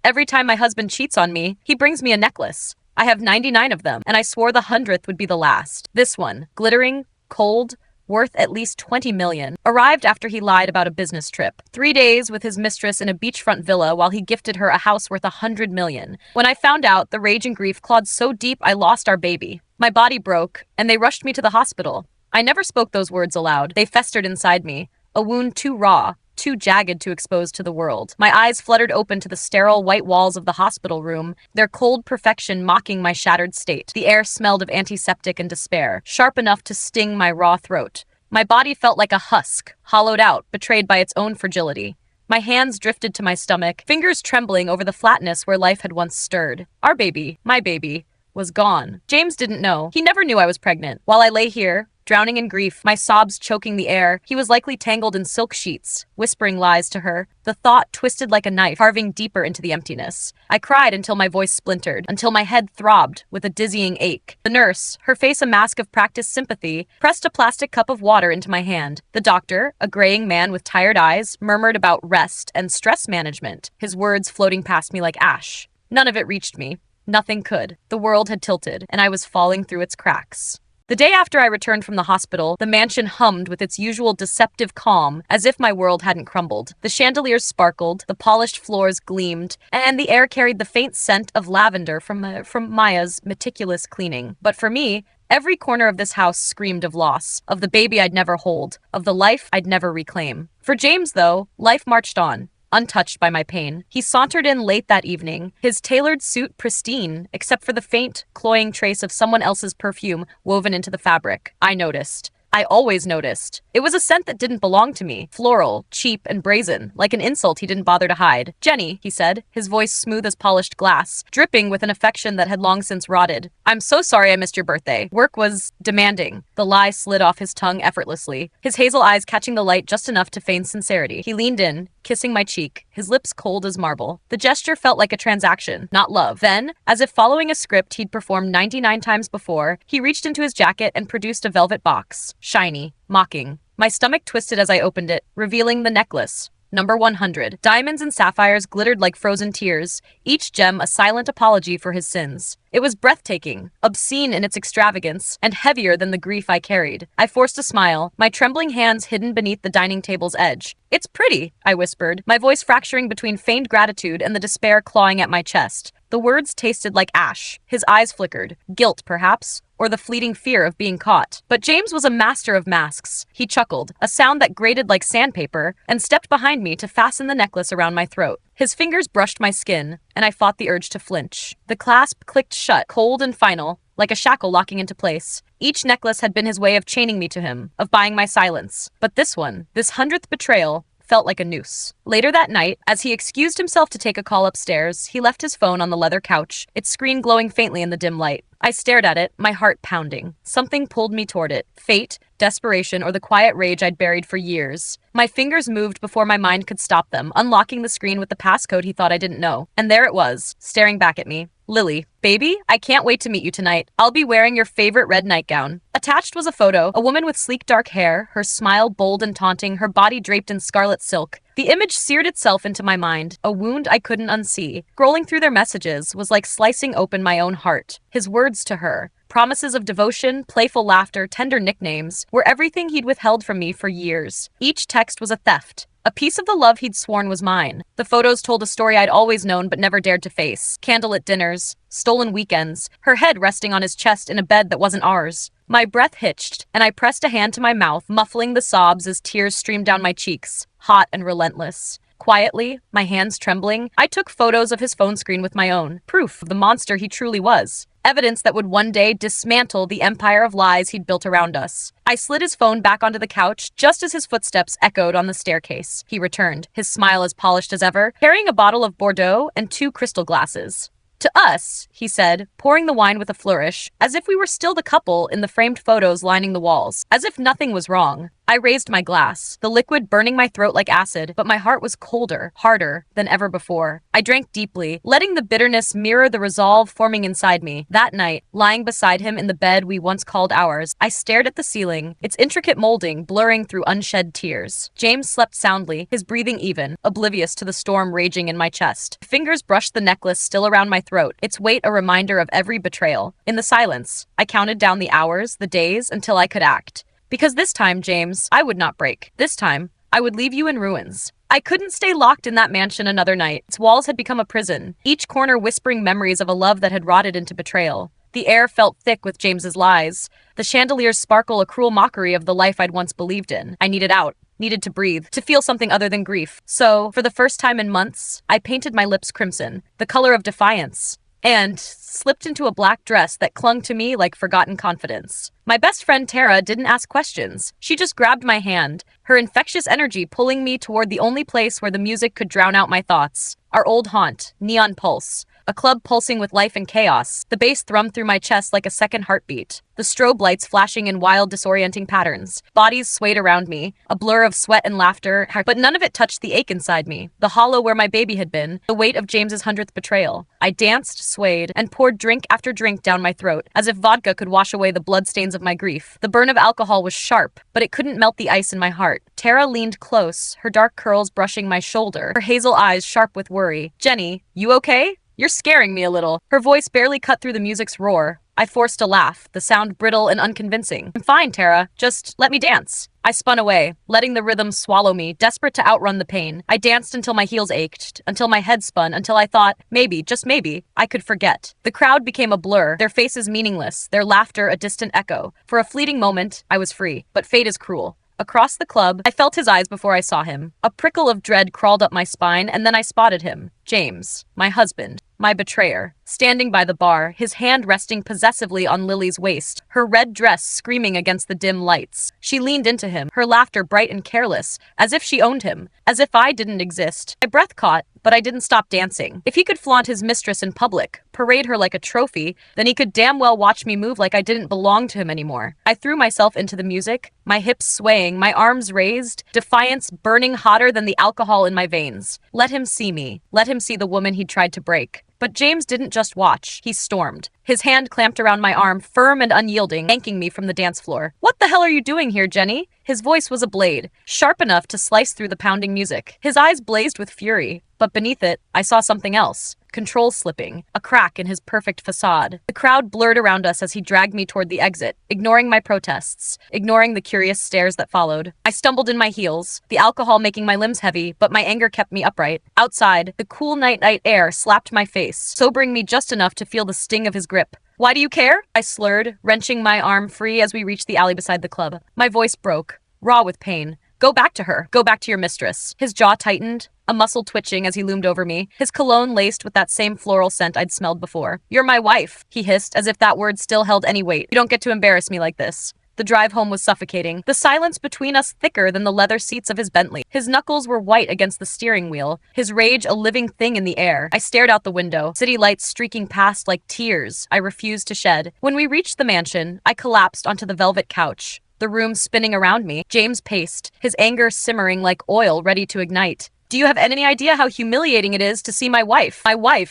Every time my husband cheats on me, he brings me a necklace. I have 99 of them, and I swore the 100th would be the last. This one, glittering, cold, worth at least 20 million, arrived after he lied about a business trip. 3 days with his mistress in a beachfront villa while he gifted her a house worth 100 million. When I found out, the rage and grief clawed so deep I lost our baby. My body broke, and they rushed me to the hospital. I never spoke those words aloud. They festered inside me, a wound too raw, too jagged to expose to the world. My eyes fluttered open to the sterile white walls of the hospital room, their cold perfection mocking my shattered state. The air smelled of antiseptic and despair, sharp enough to sting my raw throat. My body felt like a husk, hollowed out, betrayed by its own fragility. My hands drifted to my stomach, fingers trembling over the flatness where life had once stirred. Our baby, my baby, was gone. James didn't know. He never knew I was pregnant. While I lay here, drowning in grief, my sobs choking the air, he was likely tangled in silk sheets, whispering lies to her. The thought twisted like a knife, carving deeper into the emptiness. I cried until my voice splintered, until my head throbbed with a dizzying ache. The nurse, her face a mask of practiced sympathy, pressed a plastic cup of water into my hand. The doctor, a graying man with tired eyes, murmured about rest and stress management, his words floating past me like ash. None of it reached me. Nothing could. The world had tilted, and I was falling through its cracks. The day after I returned from the hospital, the mansion hummed with its usual deceptive calm, as if my world hadn't crumbled. The chandeliers sparkled, the polished floors gleamed, and the air carried the faint scent of lavender from Maya's meticulous cleaning. But for me, every corner of this house screamed of loss, of the baby I'd never hold, of the life I'd never reclaim. For James, though, life marched on, untouched by my pain. He sauntered in late that evening, his tailored suit pristine, except for the faint, cloying trace of someone else's perfume woven into the fabric. I noticed. I always noticed. It was a scent that didn't belong to me. Floral, cheap, and brazen, like an insult he didn't bother to hide. "Jenny," he said, his voice smooth as polished glass, dripping with an affection that had long since rotted. "I'm so sorry I missed your birthday. Work was demanding." The lie slid off his tongue effortlessly, his hazel eyes catching the light just enough to feign sincerity. He leaned in, kissing my cheek, his lips cold as marble. The gesture felt like a transaction, not love. Then, as if following a script he'd performed 99 times before, he reached into his jacket and produced a velvet box. Shiny, mocking. My stomach twisted as I opened it, revealing the necklace. Number 100. Diamonds and sapphires glittered like frozen tears, each gem a silent apology for his sins. It was breathtaking, obscene in its extravagance, and heavier than the grief I carried. I forced a smile, my trembling hands hidden beneath the dining table's edge. "It's pretty," I whispered, my voice fracturing between feigned gratitude and the despair clawing at my chest. The words tasted like ash. His eyes flickered. Guilt, perhaps, or the fleeting fear of being caught. But James was a master of masks. He chuckled, a sound that grated like sandpaper, and stepped behind me to fasten the necklace around my throat. His fingers brushed my skin, and I fought the urge to flinch. The clasp clicked shut, cold and final, like a shackle locking into place. Each necklace had been his way of chaining me to him, of buying my silence. But this one, this 100th betrayal, felt like a noose. Later that night, as he excused himself to take a call upstairs, he left his phone on the leather couch, its screen glowing faintly in the dim light. I stared at it, my heart pounding. Something pulled me toward it. Fate, desperation, or the quiet rage I'd buried for years. My fingers moved before my mind could stop them, unlocking the screen with the passcode he thought I didn't know. And there it was, staring back at me. "Lily, baby, I can't wait to meet you tonight. I'll be wearing your favorite red nightgown." Attached was a photo, a woman with sleek dark hair, her smile bold and taunting, her body draped in scarlet silk. The image seared itself into my mind, a wound I couldn't unsee. Scrolling through their messages was like slicing open my own heart. His words to her, promises of devotion, playful laughter, tender nicknames, were everything he'd withheld from me for years. Each text was a theft. A piece of the love he'd sworn was mine. The photos told a story I'd always known but never dared to face. Candlelit dinners, stolen weekends, her head resting on his chest in a bed that wasn't ours. My breath hitched, and I pressed a hand to my mouth, muffling the sobs as tears streamed down my cheeks, hot and relentless. Quietly, my hands trembling, I took photos of his phone screen with my own, proof of the monster he truly was. Evidence that would one day dismantle the empire of lies he'd built around us. I slid his phone back onto the couch just as his footsteps echoed on the staircase. He returned, his smile as polished as ever, carrying a bottle of Bordeaux and 2 crystal glasses. "To us," he said, pouring the wine with a flourish, as if we were still the couple in the framed photos lining the walls, as if nothing was wrong. I raised my glass, the liquid burning my throat like acid, but my heart was colder, harder than ever before. I drank deeply, letting the bitterness mirror the resolve forming inside me. That night, lying beside him in the bed we once called ours, I stared at the ceiling, its intricate molding blurring through unshed tears. James slept soundly, his breathing even, oblivious to the storm raging in my chest. Fingers brushed the necklace still around my throat, its weight a reminder of every betrayal. In the silence, I counted down the hours, the days, until I could act. Because this time, James, I would not break. This time, I would leave you in ruins. I couldn't stay locked in that mansion another night. Its walls had become a prison, each corner whispering memories of a love that had rotted into betrayal. The air felt thick with James's lies. The chandelier's sparkle a cruel mockery of the life I'd once believed in. I needed out. Needed to breathe, to feel something other than grief. So, for the first time in months, I painted my lips crimson, the color of defiance, and slipped into a black dress that clung to me like forgotten confidence. My best friend Tara didn't ask questions. She just grabbed my hand, her infectious energy pulling me toward the only place where the music could drown out my thoughts. Our old haunt, Neon Pulse. A club pulsing with life and chaos. The bass thrummed through my chest like a second heartbeat. The strobe lights flashing in wild, disorienting patterns. Bodies swayed around me, a blur of sweat and laughter, but none of it touched the ache inside me, the hollow where my baby had been, the weight of James's 100th betrayal. I danced, swayed, and poured drink after drink down my throat, as if vodka could wash away the bloodstains of my grief. The burn of alcohol was sharp, but it couldn't melt the ice in my heart. Tara leaned close, her dark curls brushing my shoulder, her hazel eyes sharp with worry. "Jenny, you okay? You're scaring me a little." Her voice barely cut through the music's roar. I forced a laugh, the sound brittle and unconvincing. "I'm fine, Tara. Just let me dance." I spun away, letting the rhythm swallow me, desperate to outrun the pain. I danced until my heels ached, until my head spun, until I thought, maybe, just maybe, I could forget. The crowd became a blur, their faces meaningless, their laughter a distant echo. For a fleeting moment, I was free. But fate is cruel. Across the club, I felt his eyes before I saw him. A prickle of dread crawled up my spine, and then I spotted him. James, my husband, my betrayer, standing by the bar, his hand resting possessively on Lily's waist, her red dress screaming against the dim lights. She leaned into him, her laughter bright and careless, as if she owned him, as if I didn't exist. My breath caught, but I didn't stop dancing. If he could flaunt his mistress in public, parade her like a trophy, then he could damn well watch me move like I didn't belong to him anymore. I threw myself into the music, my hips swaying, my arms raised, defiance burning hotter than the alcohol in my veins. Let him see me. Let him see the woman he'd tried to break. But James didn't just watch, he stormed. His hand clamped around my arm, firm and unyielding, yanking me from the dance floor. "What the hell are you doing here, Jenny?" His voice was a blade, sharp enough to slice through the pounding music. His eyes blazed with fury, but beneath it, I saw something else. Control slipping, a crack in his perfect facade. The crowd blurred around us as he dragged me toward the exit, ignoring my protests, ignoring the curious stares that followed. I stumbled in my heels, the alcohol making my limbs heavy, but my anger kept me upright. Outside, the cool night air slapped my face, sobering me just enough to feel the sting of his grip. "Why do you care?" I slurred, wrenching my arm free as we reached the alley beside the club. My voice broke, raw with pain. "Go back to her. Go back to your mistress." His jaw tightened, a muscle twitching as he loomed over me, his cologne laced with that same floral scent I'd smelled before. "You're my wife," he hissed, as if that word still held any weight. "You don't get to embarrass me like this." The drive home was suffocating, the silence between us thicker than the leather seats of his Bentley. His knuckles were white against the steering wheel, his rage a living thing in the air. I stared out the window, city lights streaking past like tears I refused to shed. When we reached the mansion, I collapsed onto the velvet couch, the room spinning around me. James paced, his anger simmering like oil ready to ignite. "Do you have any idea how humiliating it is to see my wife,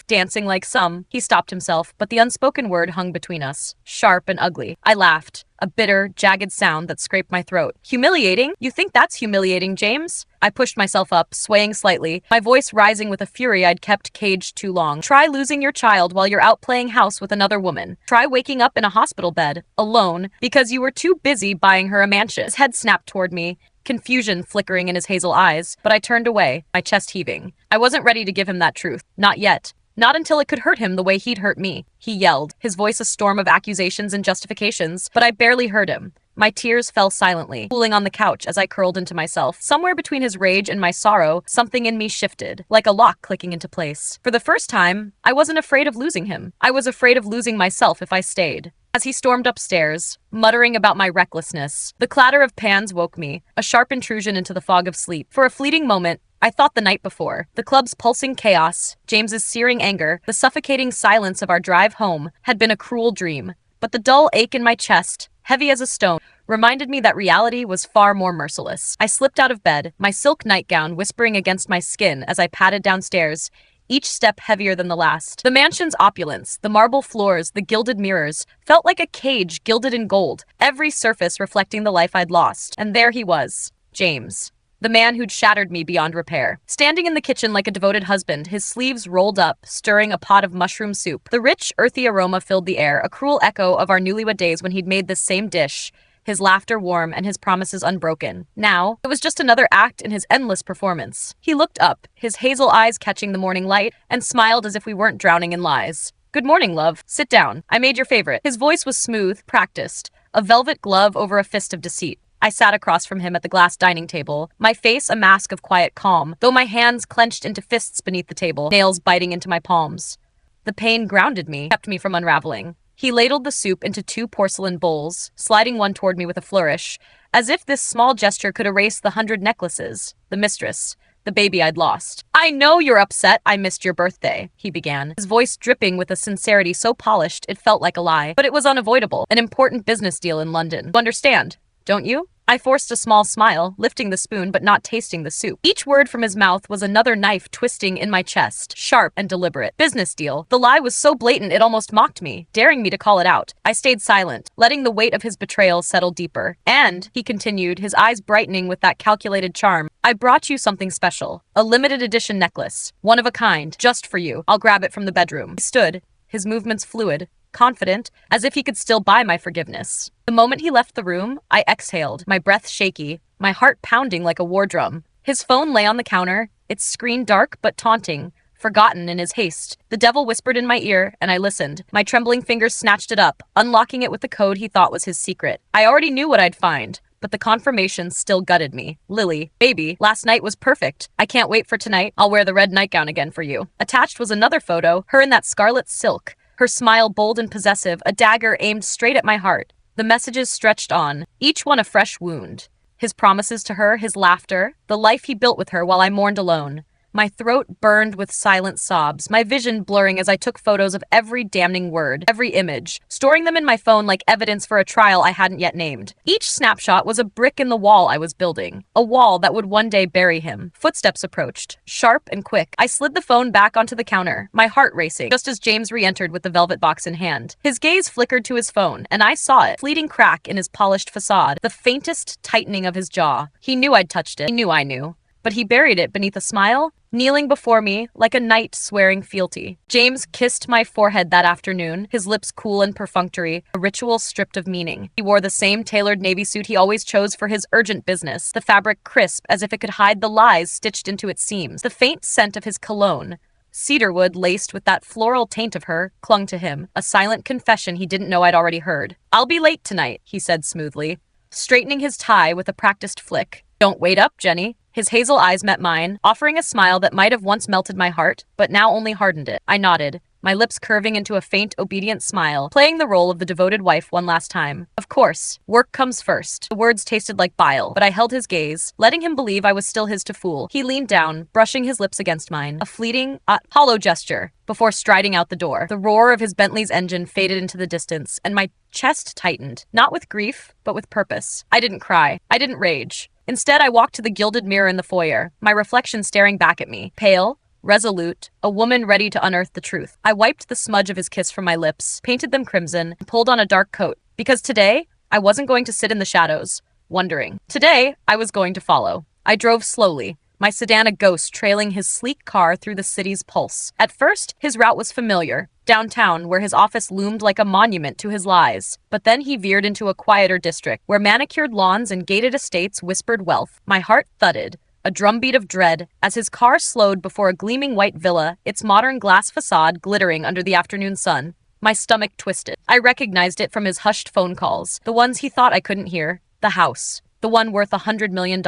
dancing like some?" He stopped himself, but the unspoken word hung between us, sharp and ugly. I laughed, a bitter, jagged sound that scraped my throat. "Humiliating? You think that's humiliating, James?" I pushed myself up, swaying slightly, my voice rising with a fury I'd kept caged too long. "Try losing your child while you're out playing house with another woman. Try waking up in a hospital bed, alone, because you were too busy buying her a mansion." His head snapped toward me, confusion flickering in his hazel eyes, but I turned away, my chest heaving. I wasn't ready to give him that truth. Not yet. Not until it could hurt him the way he'd hurt me. He yelled, his voice a storm of accusations and justifications, but I barely heard him. My tears fell silently, cooling on the couch as I curled into myself. Somewhere between his rage and my sorrow, something in me shifted, like a lock clicking into place. For the first time, I wasn't afraid of losing him. I was afraid of losing myself if I stayed. As he stormed upstairs, muttering about my recklessness, the clatter of pans woke me, a sharp intrusion into the fog of sleep. For a fleeting moment, I thought the night before. The club's pulsing chaos, James's searing anger, the suffocating silence of our drive home had been a cruel dream. But the dull ache in my chest, heavy as a stone, reminded me that reality was far more merciless. I slipped out of bed, my silk nightgown whispering against my skin as I padded downstairs, each step heavier than the last. The mansion's opulence, the marble floors, the gilded mirrors, felt like a cage gilded in gold, every surface reflecting the life I'd lost. And there he was, James. The man who'd shattered me beyond repair. Standing in the kitchen like a devoted husband, his sleeves rolled up, stirring a pot of mushroom soup. The rich, earthy aroma filled the air, a cruel echo of our newlywed days when he'd made this same dish, his laughter warm and his promises unbroken. Now, it was just another act in his endless performance. He looked up, his hazel eyes catching the morning light, and smiled as if we weren't drowning in lies. "Good morning, love. Sit down. I made your favorite." His voice was smooth, practiced, a velvet glove over a fist of deceit. I sat across from him at the glass dining table, my face a mask of quiet calm, though my hands clenched into fists beneath the table, nails biting into my palms. The pain grounded me, kept me from unraveling. He ladled the soup into 2 porcelain bowls, sliding one toward me with a flourish, as if this small gesture could erase the 100 necklaces, the mistress, the baby I'd lost. "I know you're upset I missed your birthday," he began, his voice dripping with a sincerity so polished it felt like a lie. But it was unavoidable, an important business deal in London. You understand, don't you? I forced a small smile, lifting the spoon but not tasting the soup. Each word from his mouth was another knife twisting in my chest, sharp and deliberate. Business deal. The lie was so blatant it almost mocked me, daring me to call it out. I stayed silent, letting the weight of his betrayal settle deeper. "And," he continued, his eyes brightening with that calculated charm, "I brought you something special. A limited edition necklace. One of a kind. Just for you. I'll grab it from the bedroom." He stood, his movements fluid, confident, as if he could still buy my forgiveness. The moment he left the room, I exhaled, my breath shaky, my heart pounding like a war drum. His phone lay on the counter, its screen dark but taunting, forgotten in his haste. The devil whispered in my ear, and I listened. My trembling fingers snatched it up, unlocking it with the code he thought was his secret. I already knew what I'd find, but the confirmation still gutted me. "Lily, baby, last night was perfect. I can't wait for tonight. I'll wear the red nightgown again for you." Attached was another photo, her in that scarlet silk, her smile bold and possessive, a dagger aimed straight at my heart. The messages stretched on, each one a fresh wound. His promises to her, his laughter, the life he built with her while I mourned alone. My throat burned with silent sobs, my vision blurring as I took photos of every damning word, every image, storing them in my phone like evidence for a trial I hadn't yet named. Each snapshot was a brick in the wall I was building, a wall that would one day bury him. Footsteps approached, sharp and quick. I slid the phone back onto the counter, my heart racing, just as James re-entered with the velvet box in hand. His gaze flickered to his phone, and I saw it, fleeting crack in his polished facade, the faintest tightening of his jaw. He knew I'd touched it. He knew I knew. But he buried it beneath a smile, kneeling before me like a knight swearing fealty. James kissed my forehead that afternoon, his lips cool and perfunctory, a ritual stripped of meaning. He wore the same tailored navy suit he always chose for his urgent business, the fabric crisp as if it could hide the lies stitched into its seams. The faint scent of his cologne, cedarwood laced with that floral taint of her, clung to him, a silent confession he didn't know I'd already heard. "I'll be late tonight," he said smoothly, straightening his tie with a practiced flick. "Don't wait up, Jenny." His hazel eyes met mine, offering a smile that might have once melted my heart, but now only hardened it. I nodded, my lips curving into a faint, obedient smile, playing the role of the devoted wife one last time. Of course, work comes first. The words tasted like bile, but I held his gaze, letting him believe I was still his to fool. He leaned down, brushing his lips against mine, a fleeting, hollow gesture, before striding out the door. The roar of his Bentley's engine faded into the distance, and my chest tightened, not with grief, but with purpose. I didn't cry. I didn't rage. Instead, I walked to the gilded mirror in the foyer, my reflection staring back at me, pale, resolute, a woman ready to unearth the truth. I wiped the smudge of his kiss from my lips, painted them crimson, and pulled on a dark coat, because today, I wasn't going to sit in the shadows, wondering. Today, I was going to follow. I drove slowly, my sedan a ghost trailing his sleek car through the city's pulse. At first, his route was familiar, downtown where his office loomed like a monument to his lies. But then he veered into a quieter district, where manicured lawns and gated estates whispered wealth. My heart thudded, a drumbeat of dread, as his car slowed before a gleaming white villa, its modern glass facade glittering under the afternoon sun. My stomach twisted. I recognized it from his hushed phone calls, the ones he thought I couldn't hear. The house, the one worth $100 million,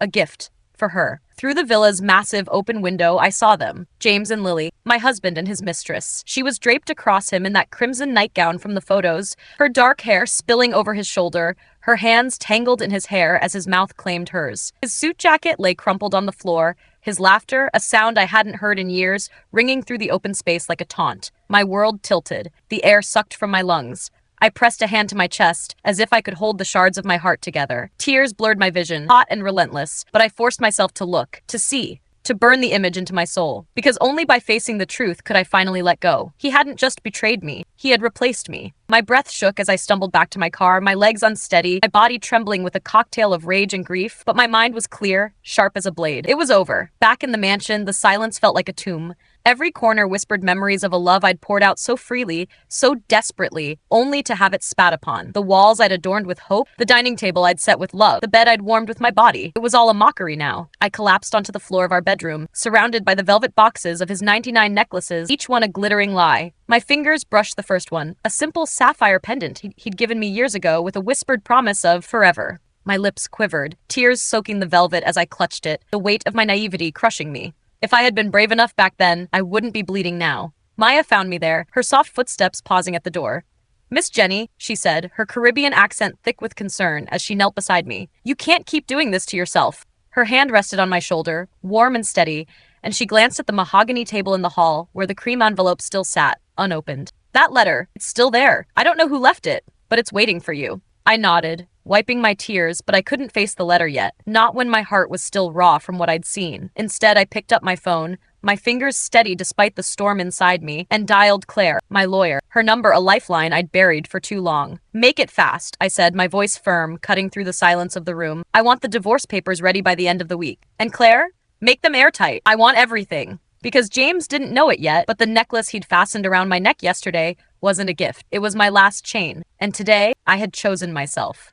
a gift. For her. Through the villa's massive open window, I saw them, James and Lily, my husband and his mistress. She was draped across him in that crimson nightgown from the photos, her dark hair spilling over his shoulder, her hands tangled in his hair as his mouth claimed hers. His suit jacket lay crumpled on the floor, his laughter, a sound I hadn't heard in years, ringing through the open space like a taunt. My world tilted, the air sucked from my lungs. I pressed a hand to my chest, as if I could hold the shards of my heart together. Tears blurred my vision, hot and relentless, but I forced myself to look, to see, to burn the image into my soul. Because only by facing the truth could I finally let go. He hadn't just betrayed me, he had replaced me. My breath shook as I stumbled back to my car, my legs unsteady, my body trembling with a cocktail of rage and grief, but my mind was clear, sharp as a blade. It was over. Back in the mansion, the silence felt like a tomb. Every corner whispered memories of a love I'd poured out so freely, so desperately, only to have it spat upon. The walls I'd adorned with hope, the dining table I'd set with love, the bed I'd warmed with my body. It was all a mockery now. I collapsed onto the floor of our bedroom, surrounded by the velvet boxes of his 99 necklaces, each one a glittering lie. My fingers brushed the first one, a simple sapphire pendant he'd given me years ago with a whispered promise of forever. My lips quivered, tears soaking the velvet as I clutched it, the weight of my naivety crushing me. If I had been brave enough back then, I wouldn't be bleeding now. Maya found me there, her soft footsteps pausing at the door. "Miss Jenny," she said, her Caribbean accent thick with concern as she knelt beside me. "You can't keep doing this to yourself." Her hand rested on my shoulder, warm and steady, and she glanced at the mahogany table in the hall where the cream envelope still sat, unopened. "That letter, it's still there. I don't know who left it, but it's waiting for you." I nodded, wiping my tears, but I couldn't face the letter yet, not when my heart was still raw from what I'd seen. Instead, I picked up my phone, my fingers steady despite the storm inside me, and dialed Claire, my lawyer, her number a lifeline I'd buried for too long. "Make it fast," I said, my voice firm, cutting through the silence of the room. "I want the divorce papers ready by the end of the week. And Claire, make them airtight. I want everything." Because James didn't know it yet, but the necklace he'd fastened around my neck yesterday wasn't a gift. It was my last chain, and today I had chosen myself.